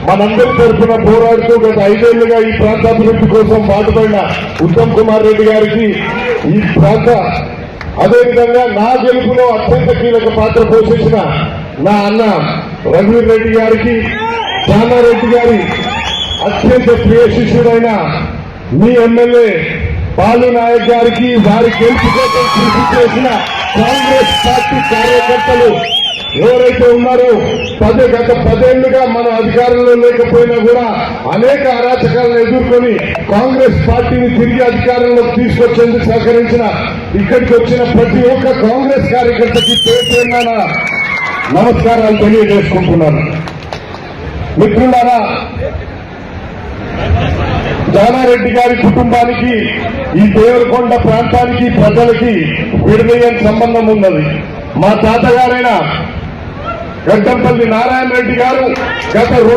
మనందరి తరఫున పోరాడుతూ గత 5 ఏళ్లుగా ఈ ప్రాంత అభివృద్ధి కోసం పాటుపడిన ఉత్తమ్ కుమార్ రెడ్డి గారికి ఈ ప్రాంత అదేవిధంగా నా గెలుపులో అత్యంత కీలక పాత్ర పోషించిన నా అన్న రఘువీర్ రెడ్డి గారికి, జానారెడ్డి గారి అత్యంత ప్రియ శిష్యుడైన మీ ఎమ్మెల్యే బాలు నాయక్ గారికి, వారి గెలుపు కోసం కృషి చేసిన కాంగ్రెస్ పార్టీ కార్యకర్తలు ఎవరైతే ఉన్నారో గత 10 ఏళ్లుగా మన అధికారంలో లేకపోయినా కూడా అనేక అరాచకాలను ఎదుర్కొని కాంగ్రెస్ పార్టీని తిరిగి అధికారంలోకి తీసుకొచ్చేందుకు సహకరించిన ఇక్కడికి వచ్చిన ప్రతి ఒక్క కాంగ్రెస్ కార్యకర్తకి పేరున నమస్కారాలు తెలియజేసుకుంటున్నాను. మిత్రులారా, జానారెడ్డి గారి కుటుంబానికి ఈ దేవరకొండ ప్రాంతానికి ప్రజలకి విడదీయని సంబంధం ఉన్నది. మా తాతగారైన గడ్డంపల్లి నారాయణ రెడ్డి గారు గత 2